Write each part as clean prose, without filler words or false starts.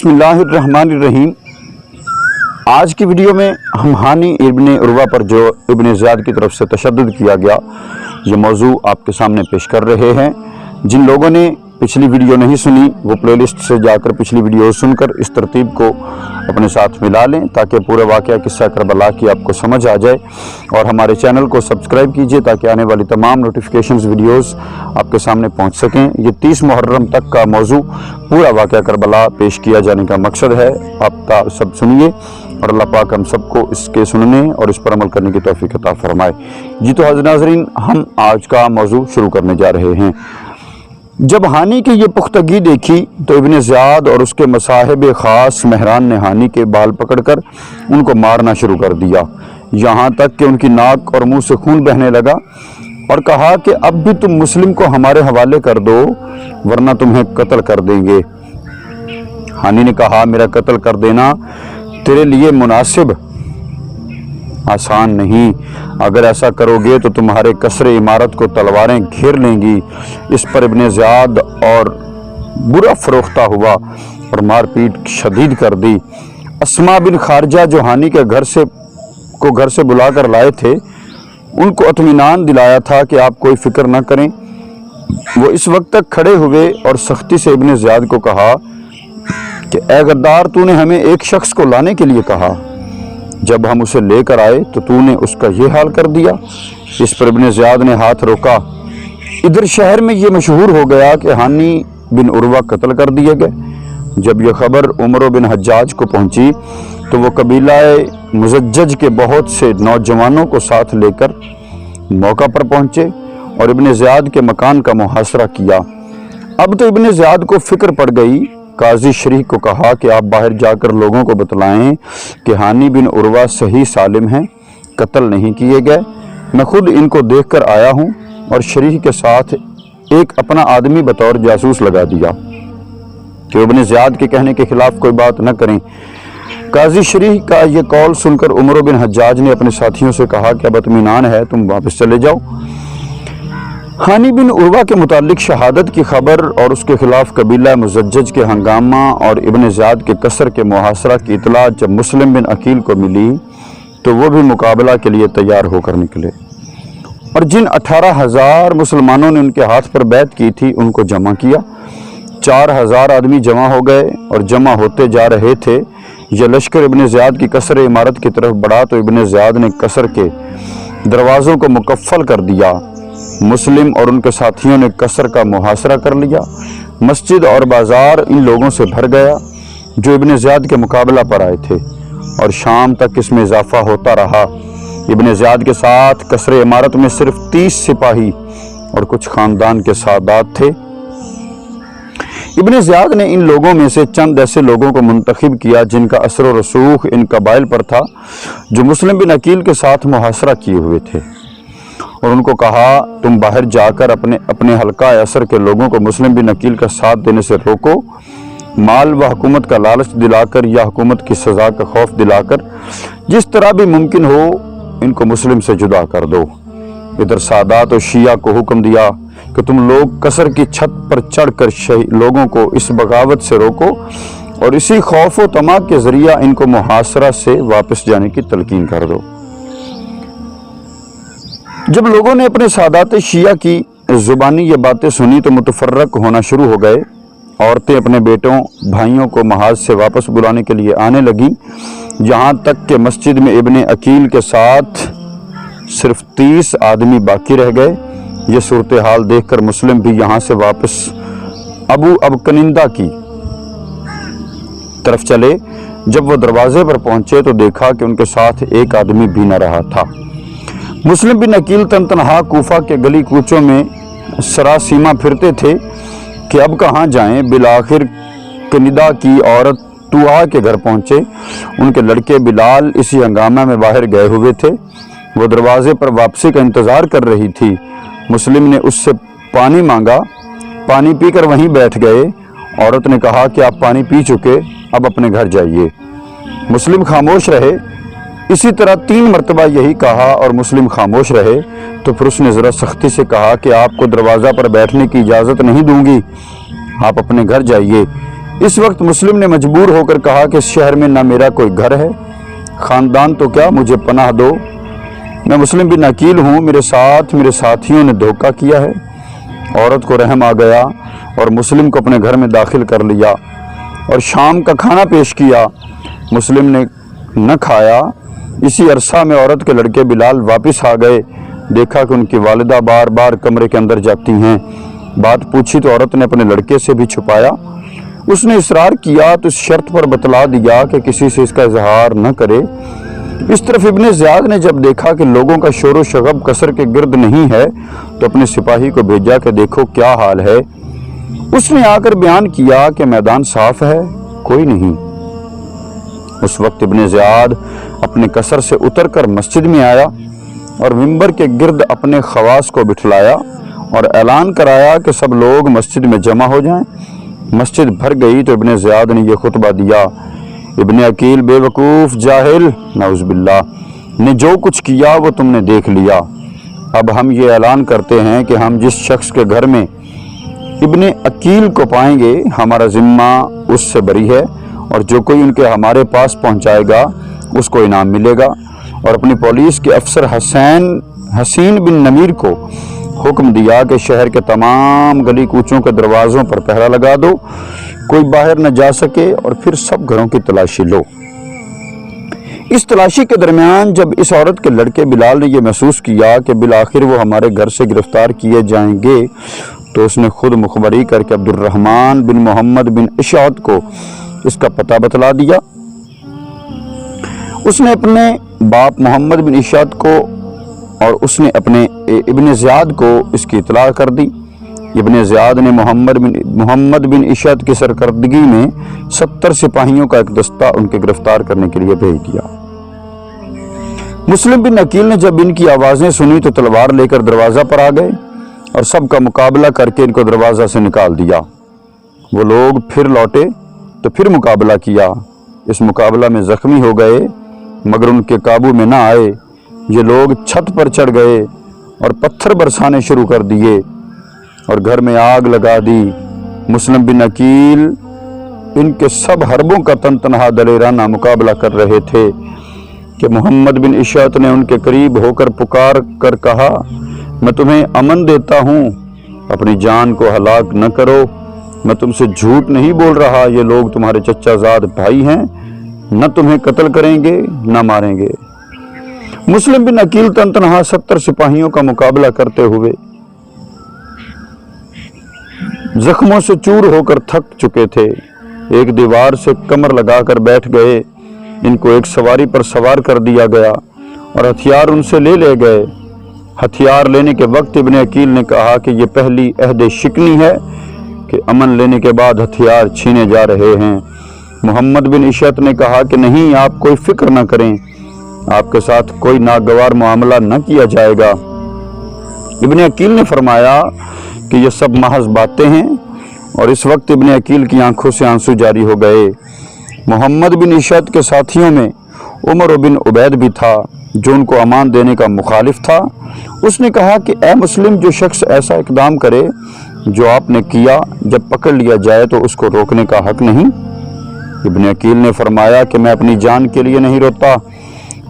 بسم اللہ الرحمن الرحیم۔ آج کی ویڈیو میں ہم ہانی ابن عروہ پر جو ابن زیاد کی طرف سے تشدد کیا گیا یہ موضوع آپ کے سامنے پیش کر رہے ہیں۔ جن لوگوں نے پچھلی ویڈیو نہیں سنی وہ پلے لسٹ سے جا کر پچھلی ویڈیو سن کر اس ترتیب کو اپنے ساتھ ملا لیں تاکہ پورے واقعہ قصہ کربلا کی آپ کو سمجھ آ جائے، اور ہمارے چینل کو سبسکرائب کیجئے تاکہ آنے والی تمام نوٹیفیکیشنز ویڈیوز آپ کے سامنے پہنچ سکیں۔ یہ 30 محرم تک کا موضوع پورا واقعہ کربلا پیش کیا جانے کا مقصد ہے۔ آپ سب سنیے اور اللہ پاک ہم سب کو اس کے سننے اور اس پر عمل کرنے کی توفیق عطا فرمائے۔ جی تو حضرات ناظرین، ہم آج کا موضوع شروع کرنے جا رہے ہیں۔ جب ہانی کی یہ پختگی دیکھی تو ابن زیاد اور اس کے مصاحب خاص مہران نے ہانی کے بال پکڑ کر ان کو مارنا شروع کر دیا، یہاں تک کہ ان کی ناک اور منہ سے خون بہنے لگا، اور کہا کہ اب بھی تم مسلم کو ہمارے حوالے کر دو ورنہ تمہیں قتل کر دیں گے۔ ہانی نے کہا میرا قتل کر دینا تیرے لیے مناسب آسان نہیں، اگر ایسا کرو گے تو تمہارے قصر عمارت کو تلواریں گھیر لیں گی۔ اس پر ابن زیاد اور برا فروختہ ہوا اور مار پیٹ شدید کر دی۔ اسما بن خارجہ جو ہانی کے گھر سے بلا کر لائے تھے ان کو اطمینان دلایا تھا کہ آپ کوئی فکر نہ کریں۔ وہ اس وقت تک کھڑے ہوئے اور سختی سے ابن زیاد کو کہا کہ اے غدار، تو نے ہمیں ایک شخص کو لانے کے لیے کہا، جب ہم اسے لے کر آئے تو تو نے اس کا یہ حال کر دیا۔ اس پر ابن زیاد نے ہاتھ روکا۔ ادھر شہر میں یہ مشہور ہو گیا کہ ہانی بن عروہ قتل کر دیے گئے۔ جب یہ خبر عمر بن حجاج کو پہنچی تو وہ قبیلہ مزجج کے بہت سے نوجوانوں کو ساتھ لے کر موقع پر پہنچے اور ابن زیاد کے مکان کا محاصرہ کیا۔ اب تو ابن زیاد کو فکر پڑ گئی۔ قاضی شریح کو کہا کہ آپ باہر جا کر لوگوں کو بتلائیں کہ ہانی بن عروہ صحیح سالم ہیں، قتل نہیں کیے گئے۔ میں خود ان کو دیکھ کر آیا ہوں، اور شریح کے ساتھ ایک اپنا آدمی بطور جاسوس لگا دیا کہ ابن زیاد کے کہنے کے خلاف کوئی بات نہ کریں۔ قاضی شریح کا یہ قول سن کر عمر بن حجاج نے اپنے ساتھیوں سے کہا کہ اب اطمینان ہے، تم واپس چلے جاؤ۔ ہانی بن عروہ کے متعلق شہادت کی خبر اور اس کے خلاف قبیلہ مزجج کے ہنگامہ اور ابن زیاد کے قصر کے محاصرہ کی اطلاع جب مسلم بن عقیل کو ملی تو وہ بھی مقابلہ کے لیے تیار ہو کر نکلے، اور جن 18,000 مسلمانوں نے ان کے ہاتھ پر بیعت کی تھی ان کو جمع کیا۔ 4,000 آدمی جمع ہو گئے اور جمع ہوتے جا رہے تھے۔ یہ لشکر ابن زیاد کی قصر عمارت کی طرف بڑھا تو ابن زیاد نے قصر کے دروازوں کو مقفل کر دیا۔ مسلم اور ان کے ساتھیوں نے قصر کا محاصرہ کر لیا۔ مسجد اور بازار ان لوگوں سے بھر گیا جو ابن زیاد کے مقابلہ پر آئے تھے، اور شام تک اس میں اضافہ ہوتا رہا۔ ابن زیاد کے ساتھ قصر عمارت میں صرف 30 سپاہی اور کچھ خاندان کے سادات تھے۔ ابن زیاد نے ان لوگوں میں سے چند ایسے لوگوں کو منتخب کیا جن کا اثر و رسوخ ان قبائل پر تھا جو مسلم بن عقیل کے ساتھ محاصرہ کیے ہوئے تھے، اور ان کو کہا تم باہر جا کر اپنے حلقہ اثر کے لوگوں کو مسلم بن عقیل کا ساتھ دینے سے روکو، مال و حکومت کا لالچ دلا کر یا حکومت کی سزا کا خوف دلا کر جس طرح بھی ممکن ہو ان کو مسلم سے جدا کر دو۔ ادھر سادات و شیعہ کو حکم دیا کہ تم لوگ قصر کی چھت پر چڑھ کر لوگوں کو اس بغاوت سے روکو اور اسی خوف و طمع کے ذریعہ ان کو محاصرہ سے واپس جانے کی تلقین کر دو۔ جب لوگوں نے اپنے سادات شیعہ کی زبانی یہ باتیں سنی تو متفرق ہونا شروع ہو گئے۔ عورتیں اپنے بیٹوں بھائیوں کو محاذ سے واپس بلانے کے لیے آنے لگیں، یہاں تک کہ مسجد میں ابن عقیل کے ساتھ صرف 30 آدمی باقی رہ گئے۔ یہ صورتحال دیکھ کر مسلم بھی یہاں سے واپس ابو ابکنندہ کی طرف چلے۔ جب وہ دروازے پر پہنچے تو دیکھا کہ ان کے ساتھ ایک آدمی بھی نہ رہا تھا۔ مسلم بن عقیل تنہا کوفہ کے گلی کوچوں میں سراسیمہ پھرتے تھے کہ اب کہاں جائیں۔ بالآخر کنیدا کی عورت توعا کے گھر پہنچے۔ ان کے لڑکے بلال اسی ہنگامہ میں باہر گئے ہوئے تھے۔ وہ دروازے پر واپسی کا انتظار کر رہی تھی۔ مسلم نے اس سے پانی مانگا، پانی پی کر وہیں بیٹھ گئے۔ عورت نے کہا کہ آپ پانی پی چکے، اب اپنے گھر جائیے۔ مسلم خاموش رہے۔ اسی طرح 3 مرتبہ یہی کہا اور مسلم خاموش رہے۔ تو پھر اس نے ذرا سختی سے کہا کہ آپ کو دروازہ پر بیٹھنے کی اجازت نہیں دوں گی، آپ اپنے گھر جائیے۔ اس وقت مسلم نے مجبور ہو کر کہا کہ اس شہر میں نہ میرا کوئی گھر ہے، خاندان تو کیا، مجھے پناہ دو، میں مسلم بن عقیل ہوں، میرے ساتھ میرے ساتھیوں نے دھوکہ کیا ہے۔ عورت کو رحم آ گیا اور مسلم کو اپنے گھر میں داخل کر لیا اور شام کا کھانا پیش کیا۔ مسلم نے نہ کھایا۔ اسی عرصہ میں عورت کے لڑکے بلال واپس آ گئے، دیکھا کہ ان کی والدہ بار بار کمرے کے اندر جاتی ہیں۔ بات پوچھی تو عورت نے اپنے لڑکے سے بھی چھپایا۔ اس نے اصرار کیا تو اس شرط پر بتلا دیا کہ کسی سے اس کا اظہار نہ کرے۔ اس طرف ابن زیاد نے جب دیکھا کہ لوگوں کا شور و شغب قصر کے گرد نہیں ہے تو اپنے سپاہی کو بھیجا کہ دیکھو کیا حال ہے۔ اس نے آ کر بیان کیا کہ میدان صاف ہے، کوئی نہیں۔ اس وقت ابن زیاد اپنے قصر سے اتر کر مسجد میں آیا اور منبر کے گرد اپنے خواص کو بٹھلایا اور اعلان کرایا کہ سب لوگ مسجد میں جمع ہو جائیں۔ مسجد بھر گئی تو ابن زیاد نے یہ خطبہ دیا: ابن عقیل بے وقوف جاہل، نعوذ باللہ، نے جو کچھ کیا وہ تم نے دیکھ لیا۔ اب ہم یہ اعلان کرتے ہیں کہ ہم جس شخص کے گھر میں ابن عقیل کو پائیں گے ہمارا ذمہ اس سے بری ہے، اور جو کوئی ان کے ہمارے پاس پہنچائے گا اس کو انعام ملے گا۔ اور اپنی پولیس کے افسر حسین بن نمیر کو حکم دیا کہ شہر کے تمام گلی کوچوں کے دروازوں پر پہرا لگا دو، کوئی باہر نہ جا سکے، اور پھر سب گھروں کی تلاشی لو۔ اس تلاشی کے درمیان جب اس عورت کے لڑکے بلال نے یہ محسوس کیا کہ بالآخر وہ ہمارے گھر سے گرفتار کیے جائیں گے تو اس نے خود مخبری کر کے عبد الرحمن بن محمد بن اشعت کو اس کا پتہ بتلا دیا۔ اس نے اپنے باپ محمد بن اشعت کو اور اس نے اپنے ابن زیاد کو اس کی اطلاع کر دی۔ ابن زیاد نے محمد بن اشعت کی سرکردگی میں 70 سپاہیوں کا ایک دستہ ان کے گرفتار کرنے کے لیے بھیج دیا۔ مسلم بن عقیل نے جب ان کی آوازیں سنی تو تلوار لے کر دروازہ پر آ گئے اور سب کا مقابلہ کر کے ان کو دروازہ سے نکال دیا۔ وہ لوگ پھر لوٹے تو پھر مقابلہ کیا۔ اس مقابلہ میں زخمی ہو گئے مگر ان کے قابو میں نہ آئے۔ یہ لوگ چھت پر چڑھ گئے اور پتھر برسانے شروع کر دیے اور گھر میں آگ لگا دی۔ مسلم بن عقیل ان کے سب حربوں کا تن تنہا دلیرانہ مقابلہ کر رہے تھے کہ محمد بن اشعت نے ان کے قریب ہو کر پکار کر کہا: میں تمہیں امن دیتا ہوں، اپنی جان کو ہلاک نہ کرو، میں تم سے جھوٹ نہیں بول رہا، یہ لوگ تمہارے چچا زاد بھائی ہیں، نہ تمہیں قتل کریں گے نہ ماریں گے۔ مسلم بن عقیل تن تنہا 70 سپاہیوں کا مقابلہ کرتے ہوئے زخموں سے چور ہو کر تھک چکے تھے۔ ایک دیوار سے کمر لگا کر بیٹھ گئے۔ ان کو ایک سواری پر سوار کر دیا گیا اور ہتھیار ان سے لے گئے۔ ہتھیار لینے کے وقت ابن عقیل نے کہا کہ یہ پہلی عہد شکنی ہے کہ امن لینے کے بعد ہتھیار چھینے جا رہے ہیں۔ محمد بن اشعت نے کہا کہ نہیں، آپ کوئی فکر نہ کریں، آپ کے ساتھ کوئی ناگوار معاملہ نہ کیا جائے گا۔ ابن عقیل نے فرمایا کہ یہ سب محض باتیں ہیں، اور اس وقت ابن عقیل کی آنکھوں سے آنسو جاری ہو گئے۔ محمد بن اشعت کے ساتھیوں میں عمر بن عبید بھی تھا جو ان کو امان دینے کا مخالف تھا۔ اس نے کہا کہ اے مسلم، جو شخص ایسا اقدام کرے جو آپ نے کیا، جب پکڑ لیا جائے تو اس کو روکنے کا حق نہیں۔ ابن عقیل نے فرمایا کہ میں اپنی جان کے لیے نہیں روتا،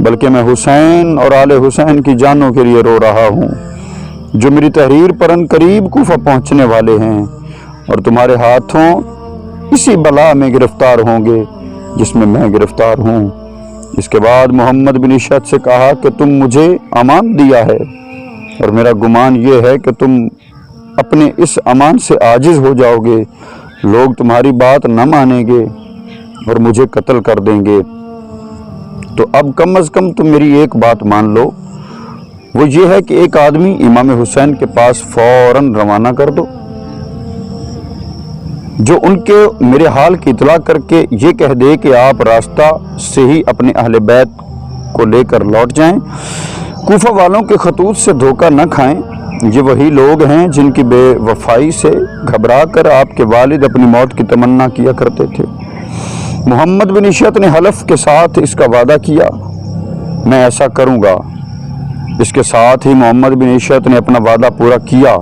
بلکہ میں حسین اور آل حسین کی جانوں کے لیے رو رہا ہوں، جو میری تحریر پر ان قریب کوفہ پہنچنے والے ہیں اور تمہارے ہاتھوں اسی بلا میں گرفتار ہوں گے جس میں میں گرفتار ہوں۔ اس کے بعد محمد بن اشعت سے کہا کہ تم مجھے امان دیا ہے اور میرا گمان یہ ہے کہ تم اپنے اس امان سے عاجز ہو جاؤ گے، لوگ تمہاری بات نہ مانیں گے اور مجھے قتل کر دیں گے، تو اب کم از کم تم میری ایک بات مان لو، وہ یہ ہے کہ ایک آدمی امام حسین کے پاس فوراً روانہ کر دو، جو ان کے میرے حال کی اطلاع کر کے یہ کہہ دے کہ آپ راستہ سے ہی اپنے اہل بیت کو لے کر لوٹ جائیں۔ کوفہ والوں کے خطوط سے دھوکہ نہ کھائیں، یہ وہی لوگ ہیں جن کی بے وفائی سے گھبرا کر آپ کے والد اپنی موت کی تمنا کیا کرتے تھے۔ محمد بن اشعت نے حلف کے ساتھ اس کا وعدہ کیا، میں ایسا کروں گا۔ اس کے ساتھ ہی محمد بن اشعت نے اپنا وعدہ پورا کیا،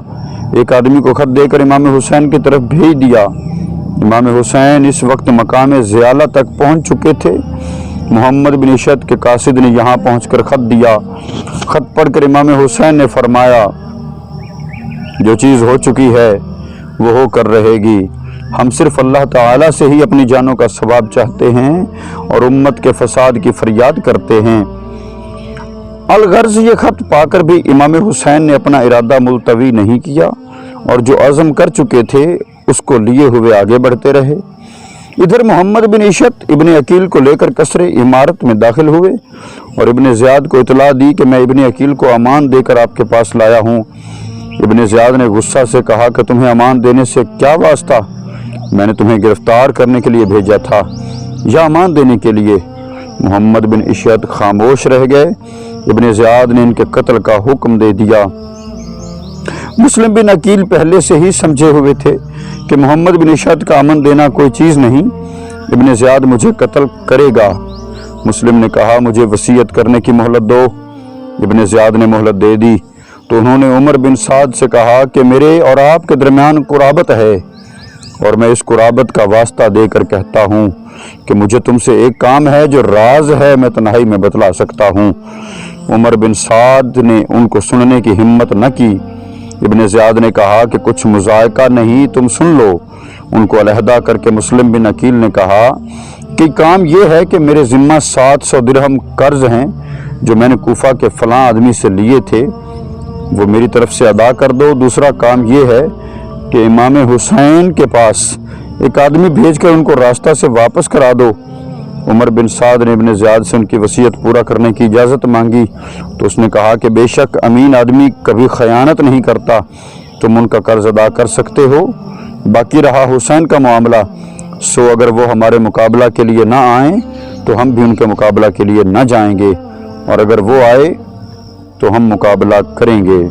ایک آدمی کو خط دے کر امام حسین کی طرف بھیج دیا امام حسین اس وقت مقام زیالہ تک پہنچ چکے تھے۔ محمد بن اشعت کے قاصد نے یہاں پہنچ کر خط دیا۔ خط پڑھ کر امام حسین نے فرمایا جو چیز ہو چکی ہے وہ ہو کر رہے گی، ہم صرف اللہ تعالیٰ سے ہی اپنی جانوں کا ثواب چاہتے ہیں اور امت کے فساد کی فریاد کرتے ہیں۔ الغرض یہ خط پا کر بھی امام حسین نے اپنا ارادہ ملتوی نہیں کیا اور جو عزم کر چکے تھے اس کو لیے ہوئے آگے بڑھتے رہے۔ ادھر محمد بن اشعت ابن عقیل کو لے کر قصر عمارت میں داخل ہوئے اور ابن زیاد کو اطلاع دی کہ میں ابن عقیل کو امان دے کر آپ کے پاس لایا ہوں۔ ابن زیاد نے غصہ سے کہا کہ تمہیں امان دینے سے کیا واسطہ؟ میں نے تمہیں گرفتار کرنے کے لیے بھیجا تھا یا امان دینے کے لیے؟ محمد بن اشعت خاموش رہ گئے۔ ابن زیاد نے ان کے قتل کا حکم دے دیا۔ مسلم بن عقیل پہلے سے ہی سمجھے ہوئے تھے کہ محمد بن اشعت کا امن دینا کوئی چیز نہیں، ابن زیاد مجھے قتل کرے گا۔ مسلم نے کہا مجھے وصیت کرنے کی مہلت دو۔ ابن زیاد نے مہلت دے دی تو انہوں نے عمر بن سعد سے کہا کہ میرے اور آپ کے درمیان قرابت ہے اور میں اس قرابت کا واسطہ دے کر کہتا ہوں کہ مجھے تم سے ایک کام ہے جو راز ہے، میں تنہائی میں بتلا سکتا ہوں۔ عمر بن سعد نے ان کو سننے کی ہمت نہ کی۔ ابن زیاد نے کہا کہ کچھ مذائقہ نہیں، تم سن لو۔ ان کو علیحدہ کر کے مسلم بن عقیل نے کہا کہ کام یہ ہے کہ میرے ذمہ 700 درہم قرض ہیں جو میں نے کوفہ کے فلاں آدمی سے لیے تھے، وہ میری طرف سے ادا کر دو۔ دوسرا کام یہ ہے کہ امام حسین کے پاس ایک آدمی بھیج کر ان کو راستہ سے واپس کرا دو۔ عمر بن سعد نے ابن زیاد سے ان کی وصیت پورا کرنے کی اجازت مانگی تو اس نے کہا کہ بے شک امین آدمی کبھی خیانت نہیں کرتا، تم ان کا قرض ادا کر سکتے ہو۔ باقی رہا حسین کا معاملہ، سو اگر وہ ہمارے مقابلہ کے لیے نہ آئیں تو ہم بھی ان کے مقابلہ کے لیے نہ جائیں گے، اور اگر وہ آئے تو ہم مقابلہ کریں گے۔